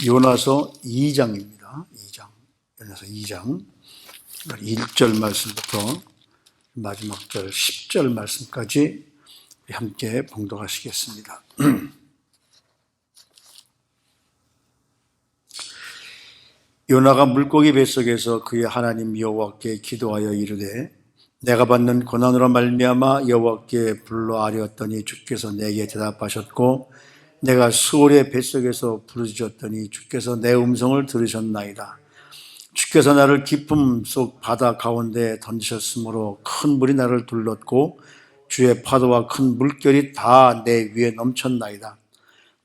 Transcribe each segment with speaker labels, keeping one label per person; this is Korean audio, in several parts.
Speaker 1: 요나서 2장입니다. 2장. 요나서 2장. 1절 말씀부터 마지막 절 10절 말씀까지 함께 봉독하시겠습니다. 요나가 물고기 뱃속에서 그의 하나님 여호와께 기도하여 이르되 내가 받는 고난으로 말미암아 여호와께 불러 아뢰었더니 주께서 내게 대답하셨고 내가 수월의 뱃속에서 부르짖었더니 주께서 내 음성을 들으셨나이다. 주께서 나를 깊음 속 바다 가운데 던지셨으므로 큰 물이 나를 둘렀고 주의 파도와 큰 물결이 다 내 위에 넘쳤나이다.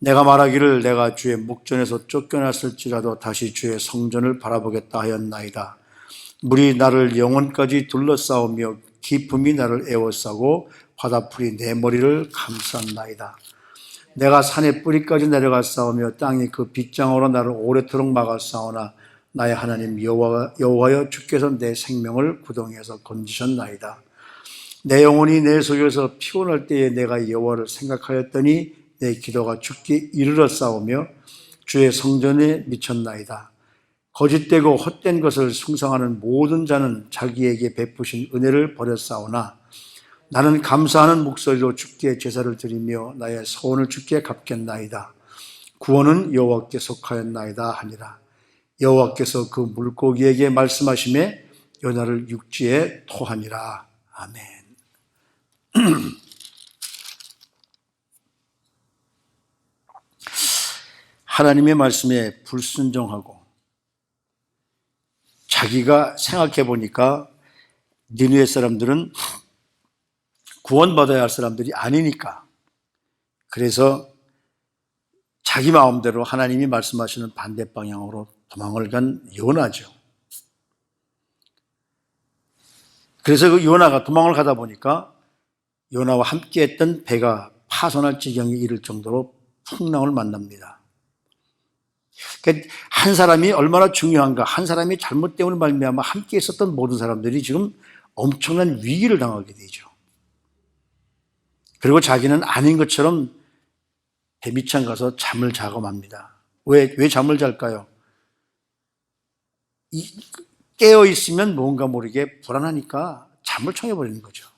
Speaker 1: 내가 말하기를 내가 주의 목전에서 쫓겨났을지라도 다시 주의 성전을 바라보겠다 하였나이다. 물이 나를 영혼까지 둘러싸우며 깊음이 나를 에워싸고 바다풀이 내 머리를 감쌌나이다. 내가 산의 뿌리까지 내려가 싸우며 땅이 그 빗장으로 나를 오래도록 막아 싸우나 나의 하나님 여호와여 주께서 내 생명을 구덩이에서 건지셨나이다. 내 영혼이 내 속에서 피곤할 때에 내가 여호와를 생각하였더니 내 기도가 주께 이르러 싸우며 주의 성전에 미쳤나이다. 거짓되고 헛된 것을 숭상하는 모든 자는 자기에게 베푸신 은혜를 버렸사오나 나는 감사하는 목소리로 주께 제사를 드리며 나의 소원을 주께 갚겠나이다. 구원은 여호와께 속하였나이다 하니라. 여호와께서 그 물고기에게 말씀하시매 요나를 육지에 토하니라. 아멘. 하나님의 말씀에 불순종하고 자기가 생각해 보니까 니느웨 사람들은 구원받아야 할 사람들이 아니니까 그래서 자기 마음대로 하나님이 말씀하시는 반대 방향으로 도망을 간 요나죠. 그래서 그 요나가 도망을 가다 보니까 요나와 함께 했던 배가 파손할 지경에 이를 정도로 풍랑을 만납니다. 그러니까 한 사람이 얼마나 중요한가, 한 사람이 잘못 때문에 말미암아 함께 있었던 모든 사람들이 지금 엄청난 위기를 당하게 되죠. 그리고 자기는 아닌 것처럼 배 밑창 가서 잠을 자고 맙니다. 왜 잠을 잘까요? 깨어있으면 뭔가 모르게 불안하니까 잠을 청해버리는 거죠.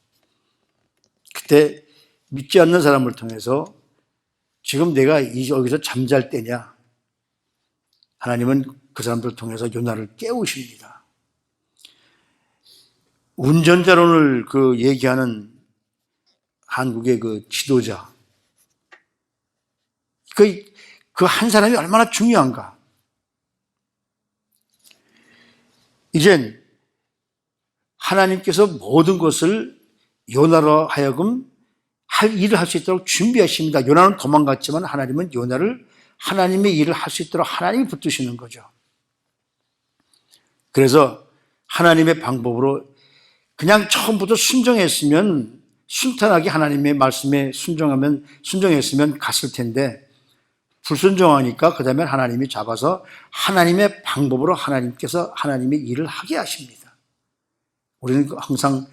Speaker 1: 그때 믿지 않는 사람을 통해서 지금 내가 여기서 잠잘 때냐? 하나님은 그 사람들을 통해서 요나를 깨우십니다. 운전자론을 얘기하는 한국의 그 지도자. 그 한 사람이 얼마나 중요한가. 이젠 하나님께서 모든 것을 요나로 하여금 일을 할 수 있도록 준비하십니다. 요나는 도망갔지만 하나님은 요나를 하나님의 일을 할 수 있도록 하나님이 붙드시는 거죠. 그래서 하나님의 방법으로 그냥 처음부터 순종했으면 순탄하게 하나님의 말씀에 순종했으면 갔을 텐데 불순종하니까 그 다음에 하나님이 잡아서 하나님의 방법으로 하나님께서 하나님의 일을 하게 하십니다. 우리는 항상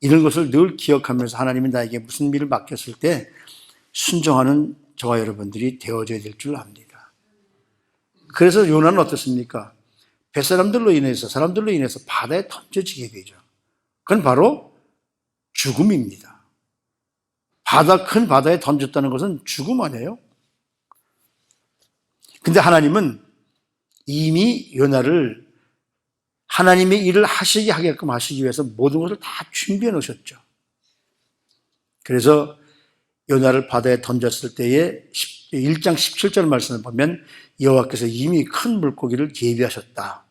Speaker 1: 이런 것을 늘 기억하면서 하나님이 나에게 무슨 일을 맡겼을 때 순종하는 저와 여러분들이 되어져야 될 줄 압니다. 그래서 요나는 어떻습니까? 사람들로 인해서 바다에 던져지게 되죠. 그건 바로 죽음입니다. 큰 바다에 던졌다는 것은 죽음 아니에요? 근데 하나님은 이미 요나를 하나님의 일을 하게끔 하시기 위해서 모든 것을 다 준비해 놓으셨죠. 그래서 요나를 바다에 던졌을 때에 1장 17절 말씀을 보면 여호와께서 이미 큰 물고기를 예비하셨다.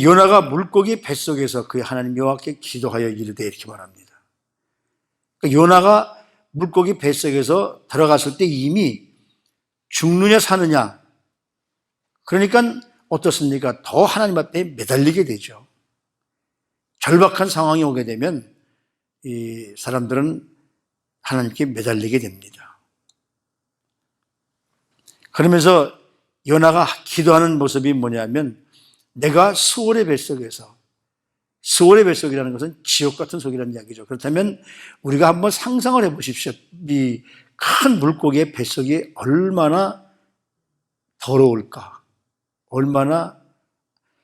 Speaker 1: 요나가 물고기 뱃속에서 그 하나님 여호와께 기도하여 이르되 이렇게 말합니다. 요나가 물고기 뱃속에서 들어갔을 때 이미 죽느냐 사느냐, 그러니까 어떻습니까? 더 하나님 앞에 매달리게 되죠. 절박한 상황이 오게 되면 이 사람들은 하나님께 매달리게 됩니다. 그러면서 요나가 기도하는 모습이 뭐냐면 내가 수월의 뱃속에서, 수월의 뱃속이라는 것은 지옥 같은 속이라는 이야기죠. 그렇다면 우리가 한번 상상을 해보십시오. 큰 물고기의 뱃속이 얼마나 더러울까? 얼마나,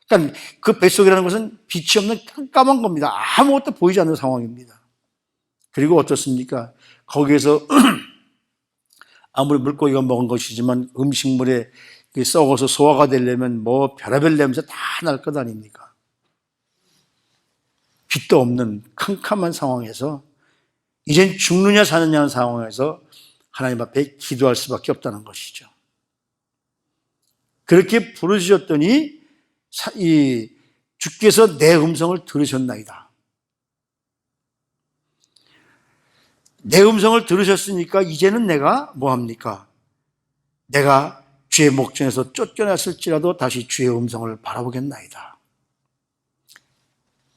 Speaker 1: 그러니까 그 뱃속이라는 것은 빛이 없는 깜깜한 겁니다. 아무것도 보이지 않는 상황입니다. 그리고 어떻습니까? 거기에서 아무리 물고기가 먹은 것이지만 음식물에 썩어서 소화가 되려면 뭐 별의별 냄새 다 날 것 아닙니까? 빛도 없는 캄캄한 상황에서 이젠 죽느냐 사느냐는 상황에서 하나님 앞에 기도할 수밖에 없다는 것이죠. 그렇게 부르셨더니 이 주께서 내 음성을 들으셨나이다. 내 음성을 들으셨으니까 이제는 내가 뭐합니까? 내가 주의 목전에서 쫓겨났을지라도 다시 주의 음성을 바라보겠나이다.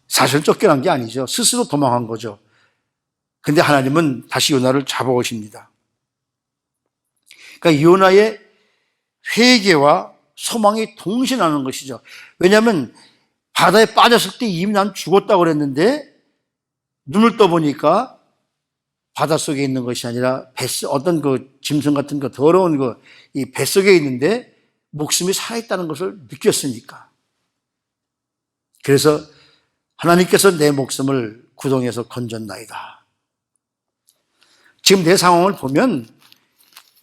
Speaker 1: 사실 쫓겨난 게 아니죠. 스스로 도망한 거죠. 근데 하나님은 다시 요나를 잡아오십니다. 그러니까 요나의 회개와 소망이 동시에 나는 것이죠. 왜냐하면 바다에 빠졌을 때 이미 난 죽었다고 그랬는데 눈을 떠보니까 바닷속에 있는 것이 아니라 어떤 그 짐승 같은 거 더러운 이 뱃속에 있는데 목숨이 살아있다는 것을 느꼈으니까. 그래서 하나님께서 내 목숨을 구덩이에서 건졌나이다. 지금 내 상황을 보면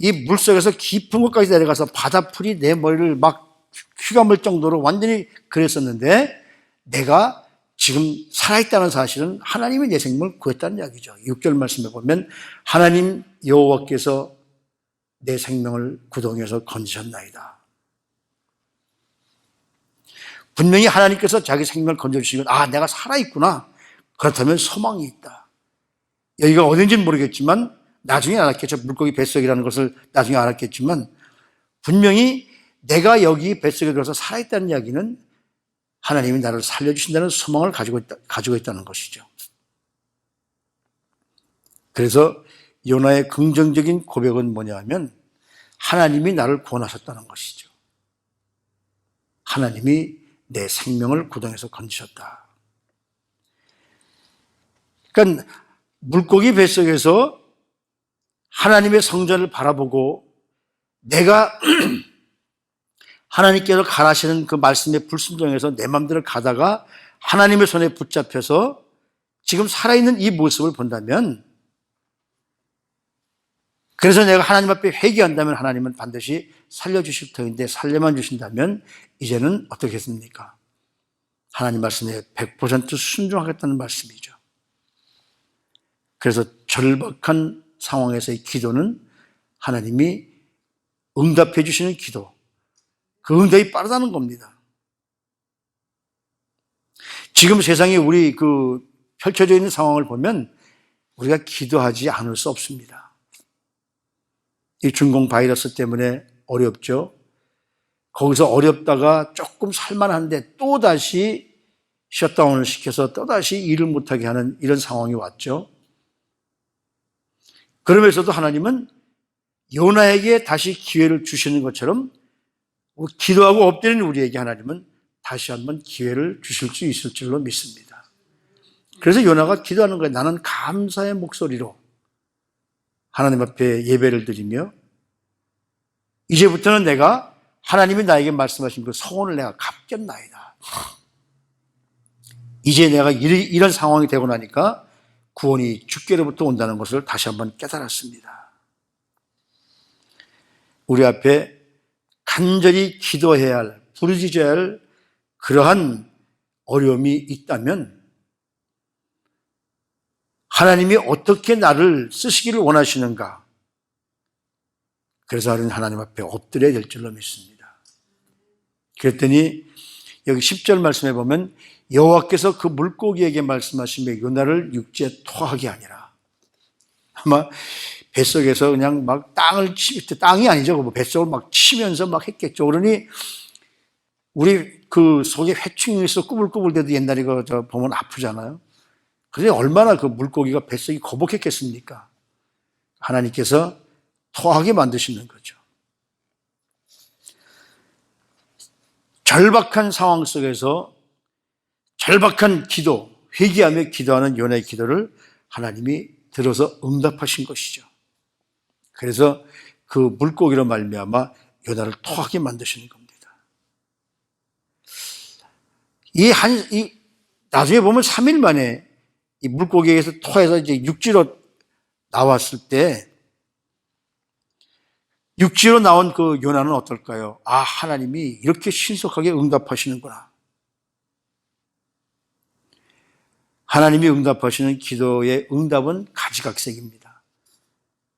Speaker 1: 이 물속에서 깊은 곳까지 내려가서 바다풀이 내 머리를 막 휘감을 정도로 완전히 그랬었는데 내가 지금 살아있다는 사실은 하나님이 내 생명을 구했다는 이야기죠. 6절 말씀에 보면 하나님 여호와께서 내 생명을 구덩이에서 건지셨나이다. 분명히 하나님께서 자기 생명을 건져주시면 내가 살아있구나. 그렇다면 소망이 있다. 여기가 어딘지는 모르겠지만 나중에 알았겠죠. 물고기 뱃속이라는 것을 나중에 알았겠지만 분명히 내가 여기 뱃속에 들어서 살아있다는 이야기는 하나님이 나를 살려주신다는 소망을 가지고 있다는 것이죠. 그래서 요나의 긍정적인 고백은 뭐냐면 하나님이 나를 구원하셨다는 것이죠. 하나님이 내 생명을 구덩이에서 건지셨다. 그러니까 물고기 뱃속에서 하나님의 성전을 바라보고 내가 하나님께서 가라시는 그 말씀의 불순종에서 내 마음대로 가다가 하나님의 손에 붙잡혀서 지금 살아있는 이 모습을 본다면, 그래서 내가 하나님 앞에 회개한다면 하나님은 반드시 살려주실 터인데 살려만 주신다면 이제는 어떻게 했습니까? 하나님 말씀에 100% 순종하겠다는 말씀이죠. 그래서 절박한 상황에서의 기도는 하나님이 응답해 주시는 기도, 그 응답이 빠르다는 겁니다. 지금 세상에 우리 펼쳐져 있는 상황을 보면 우리가 기도하지 않을 수 없습니다. 이 중공 바이러스 때문에 어렵죠. 거기서 어렵다가 조금 살만한데 또다시 셧다운을 시켜서 또다시 일을 못하게 하는 이런 상황이 왔죠. 그러면서도 하나님은 요나에게 다시 기회를 주시는 것처럼 기도하고 엎드리는 우리에게 하나님은 다시 한번 기회를 주실 수 있을 줄로 믿습니다. 그래서 요나가 기도하는 거예요. 나는 감사의 목소리로 하나님 앞에 예배를 드리며 이제부터는 내가 하나님이 나에게 말씀하신 그 서원을 내가 갚겠나이다. 이제 내가 이런 상황이 되고 나니까 구원이 주께로부터 온다는 것을 다시 한번 깨달았습니다. 우리 앞에 간절히 기도해야 할, 부르짖어야 할 그러한 어려움이 있다면 하나님이 어떻게 나를 쓰시기를 원하시는가? 그래서 하나님 앞에 엎드려야 될 줄로 믿습니다. 그랬더니 여기 10절 말씀에 보면 여호와께서 그 물고기에게 말씀하시며 요나를 육지에 토하게 하니라. 아마 뱃속에서 그냥 막 땅이 아니죠. 뭐 뱃속을 막 치면서 막 했겠죠. 그러니 우리 그 속에 회충이 있어 꾸불꾸불대도 옛날에 보면 아프잖아요. 그런데 얼마나 그 물고기가 뱃속이 거북했겠습니까? 하나님께서 토하게 만드시는 거죠. 절박한 상황 속에서 절박한 기도, 회개하며 기도하는 요나의 기도를 하나님이 들어서 응답하신 것이죠. 그래서 그 물고기로 말미암아 요나를 토하게 만드시는 겁니다. 나중에 보면 3일 만에 이 물고기에서 토해서 이제 육지로 나왔을 때, 육지로 나온 그 요나는 어떨까요? 아, 하나님이 이렇게 신속하게 응답하시는구나. 하나님이 응답하시는 기도의 응답은 가지각색입니다.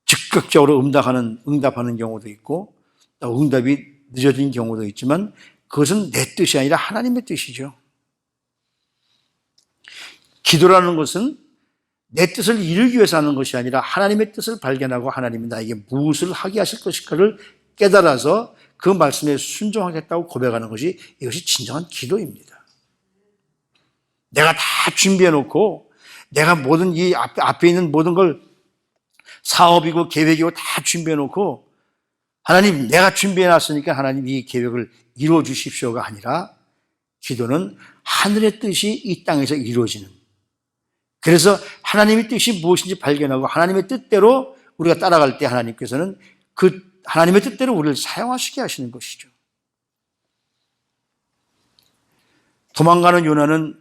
Speaker 1: 즉각적으로 응답하는 경우도 있고, 또 응답이 늦어진 경우도 있지만, 그것은 내 뜻이 아니라 하나님의 뜻이죠. 기도라는 것은 내 뜻을 이루기 위해서 하는 것이 아니라 하나님의 뜻을 발견하고 하나님이 나에게 무엇을 하게 하실 것일까를 깨달아서 그 말씀에 순종하겠다고 고백하는 것이, 이것이 진정한 기도입니다. 내가 다 준비해 놓고 내가 모든 이 앞에 있는 모든 걸 사업이고 계획이고 다 준비해 놓고, 하나님 내가 준비해 놨으니까 하나님 이 계획을 이루어 주십시오가 아니라, 기도는 하늘의 뜻이 이 땅에서 이루어지는, 그래서 하나님의 뜻이 무엇인지 발견하고 하나님의 뜻대로 우리가 따라갈 때 하나님께서는 그 하나님의 뜻대로 우리를 사용하시게 하시는 것이죠. 도망가는 요나는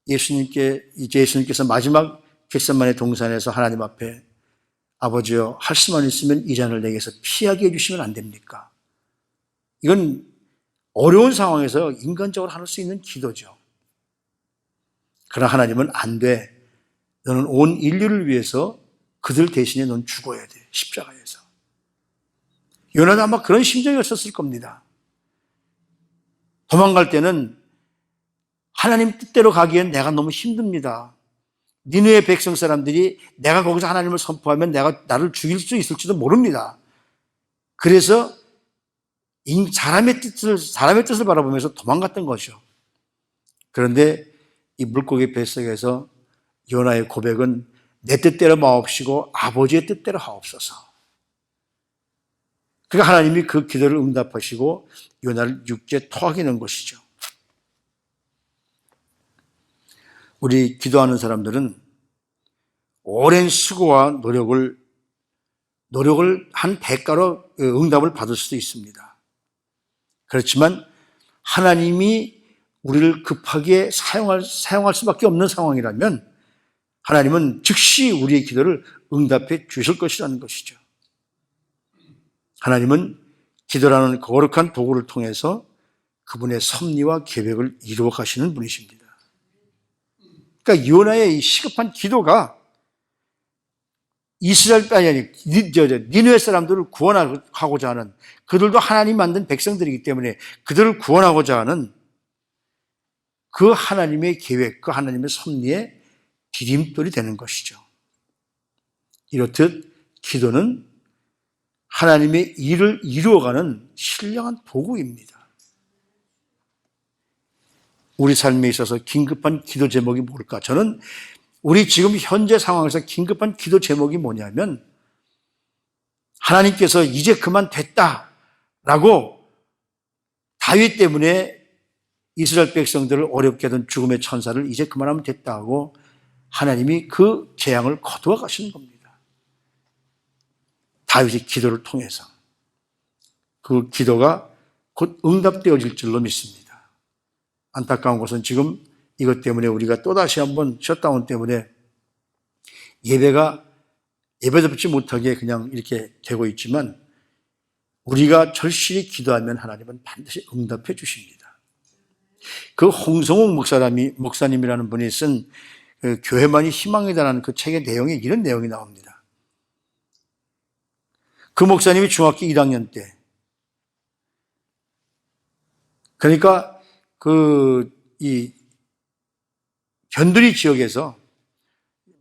Speaker 1: 예수님께서 마지막 겟세마네 동산에서 하나님 앞에, 아버지여 할 수만 있으면 이 잔을 내게서 피하게 해주시면 안 됩니까? 이건 어려운 상황에서 인간적으로 할 수 있는 기도죠. 그러나 하나님은 안 돼. 너는 온 인류를 위해서 그들 대신에 넌 죽어야 돼. 십자가에서. 요나는 아마 그런 심정이었을 겁니다. 도망갈 때는 하나님 뜻대로 가기엔 내가 너무 힘듭니다. 니느웨 백성 사람들이 내가 거기서 하나님을 선포하면 나를 죽일 수 있을지도 모릅니다. 그래서 사람의 뜻을 바라보면서 도망갔던 거죠. 그런데 이 물고기 뱃속에서 요나의 고백은 내 뜻대로 마옵시고 아버지의 뜻대로 하옵소서. 그러니까 하나님이 그 기도를 응답하시고 요나를 육지에 토하게 된 것이죠. 우리 기도하는 사람들은 오랜 수고와 노력을 한 대가로 응답을 받을 수도 있습니다. 그렇지만 하나님이 우리를 급하게 사용할 수밖에 없는 상황이라면 하나님은 즉시 우리의 기도를 응답해 주실 것이라는 것이죠. 하나님은 기도라는 거룩한 도구를 통해서 그분의 섭리와 계획을 이루어 가시는 분이십니다. 그러니까 요나의 이 시급한 기도가 니느웨 사람들을 구원하고자 하는, 그들도 하나님 만든 백성들이기 때문에 그들을 구원하고자 하는 그 하나님의 계획, 그 하나님의 섭리의 디딤돌이 되는 것이죠. 이렇듯 기도는 하나님의 일을 이루어가는 신령한 도구입니다. 우리 삶에 있어서 긴급한 기도 제목이 뭘까? 저는 우리 지금 현재 상황에서 긴급한 기도 제목이 뭐냐면, 하나님께서 이제 그만 됐다라고 다윗 때문에 이스라엘 백성들을 어렵게 하던 죽음의 천사를 이제 그만하면 됐다 하고 하나님이 그 재앙을 거두어 가시는 겁니다. 다윗의 기도를 통해서 그 기도가 곧 응답되어질 줄로 믿습니다. 안타까운 것은 지금 이것 때문에 우리가 또다시 한번 셧다운 때문에 예배도 받지 못하게 그냥 이렇게 되고 있지만, 우리가 절실히 기도하면 하나님은 반드시 응답해 주십니다. 그 홍성욱 목사님이라는 분이 쓴 그 교회만이 희망이다라는 그 책의 내용에 이런 내용이 나옵니다. 그 목사님이 중학교 1학년 때, 그러니까 이 변두리 지역에서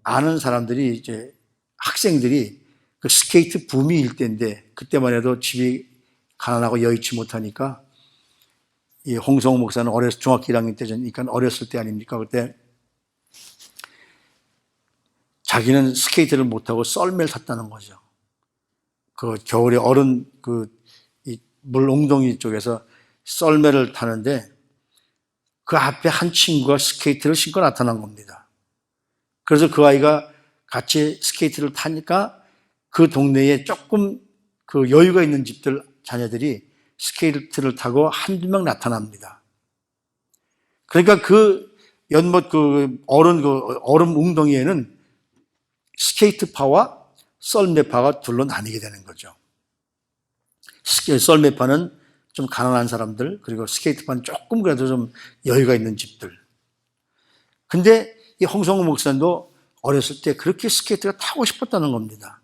Speaker 1: 많은 사람들이, 이제 학생들이 그 스케이트 붐이 일때인데, 그때만 해도 집이 가난하고 여의치 못하니까 이 홍성호 목사는 중학교 1학년 때니까 어렸을 때 아닙니까? 그때 자기는 스케이트를 못하고 썰매를 탔다는 거죠. 그 겨울에 물 웅덩이 쪽에서 썰매를 타는데 그 앞에 한 친구가 스케이트를 신고 나타난 겁니다. 그래서 그 아이가 같이 스케이트를 타니까 그 동네에 조금 그 여유가 있는 집들 자녀들이 스케이트를 타고 한두 명 나타납니다. 그러니까 그 연못 그 얼음 웅덩이에는 스케이트파와 썰매파가 둘로 나뉘게 되는 거죠. 썰매파는 좀 가난한 사람들, 그리고 스케이트파는 조금 그래도 좀 여유가 있는 집들. 근데 이 홍성호 목사님도 어렸을 때 그렇게 스케이트가 타고 싶었다는 겁니다.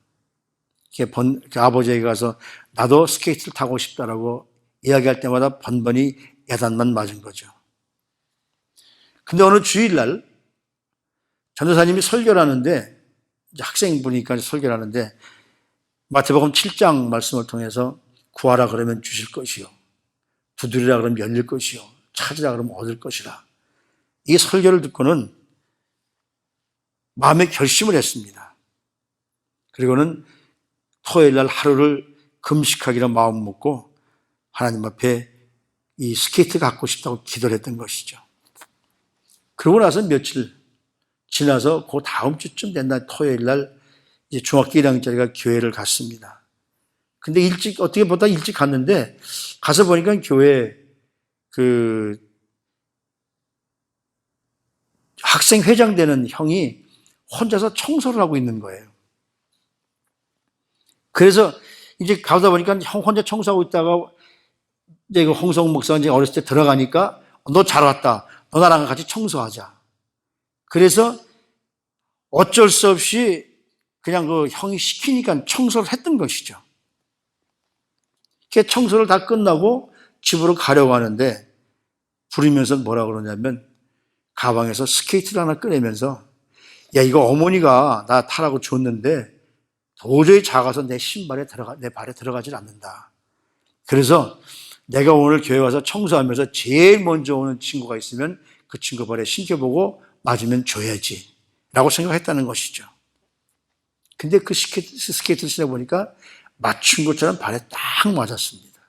Speaker 1: 아버지에게 가서 나도 스케이트를 타고 싶다라고 이야기할 때마다 번번이 야단만 맞은 거죠. 근데 어느 주일날 전도사님이 설교를 하는데, 학생분이니까 설교를 하는데, 마태복음 7장 말씀을 통해서 구하라 그러면 주실 것이요, 두드리라 그러면 열릴 것이요, 찾으라 그러면 얻을 것이라. 이 설교를 듣고는 마음에 결심을 했습니다. 그리고는 토요일날 하루를 금식하기로 마음 먹고 하나님 앞에 이 스케이트 갖고 싶다고 기도를 했던 것이죠. 그러고 나서 며칠 지나서 그 다음 주쯤 된다 토요일날 이제 중학교 1학년짜리가 교회를 갔습니다. 근데 어떻게 보다 일찍 갔는데, 가서 보니까 교회 그 학생 회장 되는 형이 혼자서 청소를 하고 있는 거예요. 그래서 이제 가다 보니까 형 혼자 청소하고 있다가 이제 그 홍성 목사가 이제 어렸을 때 들어가니까 너 잘 왔다. 너 나랑 같이 청소하자. 그래서 어쩔 수 없이 그냥 그 형이 시키니까 청소를 했던 것이죠. 그 청소를 다 끝나고 집으로 가려고 하는데 부르면서 뭐라 그러냐면 가방에서 스케이트를 하나 꺼내면서 야, 이거 어머니가 나 타라고 줬는데 도저히 작아서 내 발에 들어가질 않는다. 그래서 내가 오늘 교회 와서 청소하면서 제일 먼저 오는 친구가 있으면 그 친구 발에 신겨보고 맞으면 줘야지 라고 생각했다는 것이죠. 근데 그 스케이트를 신어 보니까 맞춘 것처럼 발에 딱 맞았습니다.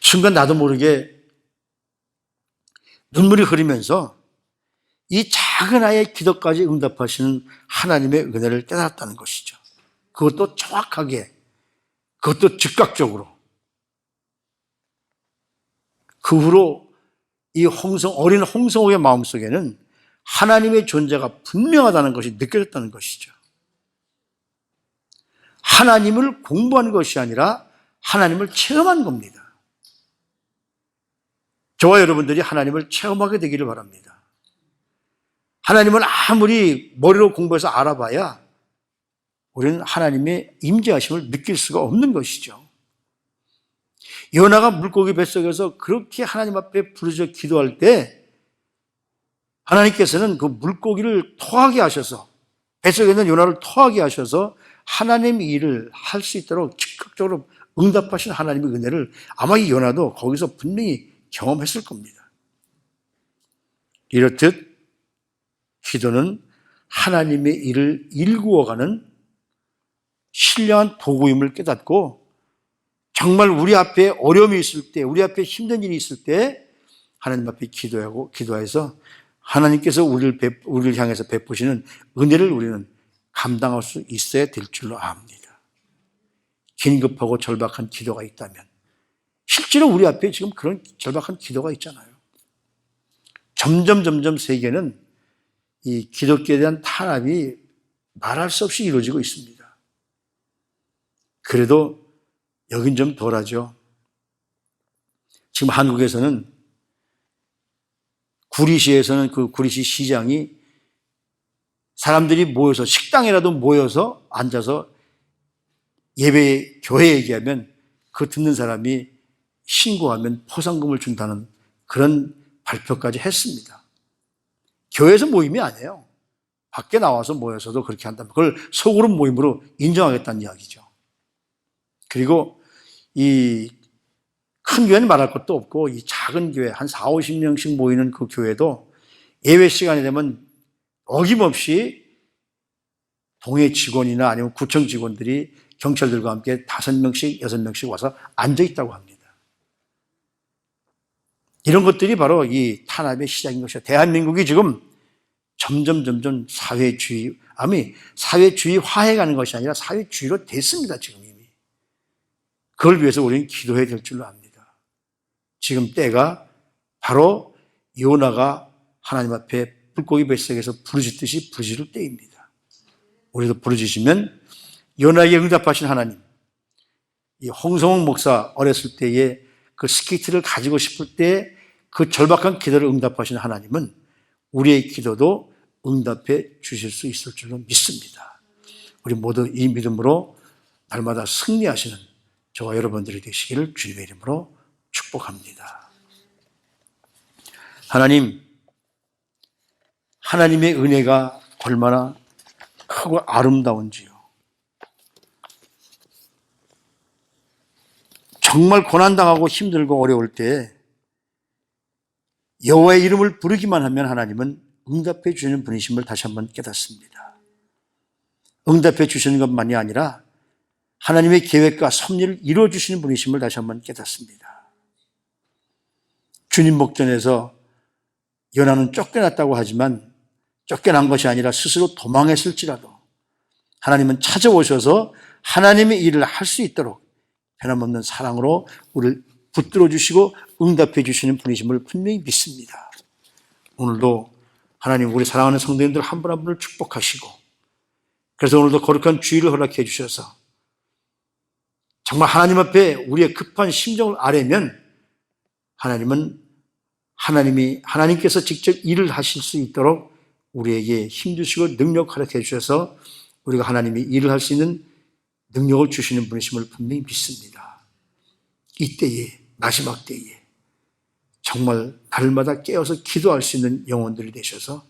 Speaker 1: 순간 나도 모르게 눈물이 흐르면서 이 작은 아이의 기도까지 응답하시는 하나님의 은혜를 깨달았다는 것이죠. 그것도 정확하게, 그것도 즉각적으로. 그 후로 이 어린 홍성호의 마음속에는 하나님의 존재가 분명하다는 것이 느껴졌다는 것이죠. 하나님을 공부한 것이 아니라 하나님을 체험한 겁니다. 저와 여러분들이 하나님을 체험하게 되기를 바랍니다. 하나님을 아무리 머리로 공부해서 알아봐야 우리는 하나님의 임재하심을 느낄 수가 없는 것이죠. 요나가 물고기 뱃속에서 그렇게 하나님 앞에 부르짖어 기도할 때 하나님께서는 그 물고기를 토하게 하셔서, 뱃속에 있는 요나를 토하게 하셔서 하나님의 일을 할 수 있도록 즉각적으로 응답하신 하나님의 은혜를 아마 이 요나도 거기서 분명히 경험했을 겁니다. 이렇듯 기도는 하나님의 일을 일구어가는 신령한 도구임을 깨닫고, 정말 우리 앞에 어려움이 있을 때, 우리 앞에 힘든 일이 있을 때 하나님 앞에 기도해서 하나님께서 우리를 향해서 베푸시는 은혜를 우리는 감당할 수 있어야 될 줄로 압니다. 긴급하고 절박한 기도가 있다면, 실제로 우리 앞에 지금 그런 절박한 기도가 있잖아요. 점점 세계는 이 기독교에 대한 탄압이 말할 수 없이 이루어지고 있습니다. 그래도 여긴 좀 덜하죠. 지금 한국에서는 구리시에서는 그 구리시 시장이 사람들이 모여서, 식당이라도 모여서 앉아서 교회 얘기하면 그 듣는 사람이 신고하면 포상금을 준다는 그런 발표까지 했습니다. 교회에서 모임이 아니에요. 밖에 나와서 모여서도 그렇게 한다면 그걸 소그룹 모임으로 인정하겠다는 이야기죠. 그리고 이 큰 교회는 말할 것도 없고 이 작은 교회 한 4, 50명씩 모이는 그 교회도 예배 시간이 되면 어김없이 동해 직원이나 아니면 구청 직원들이 경찰들과 함께 5명씩, 6명씩 와서 앉아 있다고 합니다. 이런 것들이 바로 이 탄압의 시작인 것이죠. 대한민국이 지금 점점 사회주의화해 가는 것이 아니라 사회주의로 됐습니다, 지금 이미. 그걸 위해서 우리는 기도해야 될 줄로 압니다. 지금 때가 바로 요나가 하나님 앞에 물고기 뱃속에서 부르짖듯이 부르짖을 때입니다. 우리도 부르짖으면 요나에게 응답하신 하나님, 이 홍성홍 목사 어렸을 때에 그 스케이트를 가지고 싶을 때 그 절박한 기도를 응답하신 하나님은 우리의 기도도 응답해 주실 수 있을 줄로 믿습니다. 우리 모두 이 믿음으로 날마다 승리하시는 저와 여러분들이 되시기를 주님의 이름으로 축복합니다. 하나님의 은혜가 얼마나 크고 아름다운지요. 정말 고난당하고 힘들고 어려울 때 여호와의 이름을 부르기만 하면 하나님은 응답해 주시는 분이심을 다시 한번 깨닫습니다. 응답해 주시는 것만이 아니라 하나님의 계획과 섭리를 이루어 주시는 분이심을 다시 한번 깨닫습니다. 주님 목전에서 요나는 쫓겨났다고 하지만 쫓겨난 것이 아니라 스스로 도망했을지라도 하나님은 찾아오셔서 하나님의 일을 할 수 있도록 변함없는 사랑으로 우리를 붙들어 주시고 응답해 주시는 분이심을 분명히 믿습니다. 오늘도 하나님 우리 사랑하는 성도님들 한 분 한 분을 축복하시고 그래서 오늘도 거룩한 주의를 허락해 주셔서 정말 하나님 앞에 우리의 급한 심정을 아뢰면 하나님께서 직접 일을 하실 수 있도록 우리에게 힘주시고 능력 허락해 주셔서 우리가 하나님이 일을 할 수 있는 능력을 주시는 분이심을 분명히 믿습니다. 이때에 마지막 때에 정말 날마다 깨어서 기도할 수 있는 영혼들이 되셔서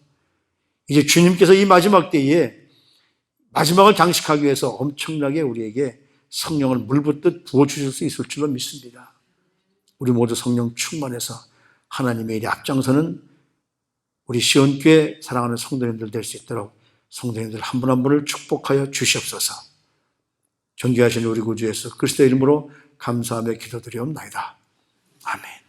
Speaker 1: 이제 주님께서 이 마지막 때에 마지막을 장식하기 위해서 엄청나게 우리에게 성령을 물붓듯 부어주실 수 있을 줄로 믿습니다. 우리 모두 성령 충만해서 하나님의 일에 앞장서는 우리 시온교회 사랑하는 성도님들 될 수 있도록 성도님들 한 분 한 분을 축복하여 주시옵소서. 존귀하신 우리 구주 예수 그리스도의 이름으로 감사하며 기도드리옵나이다. 아멘.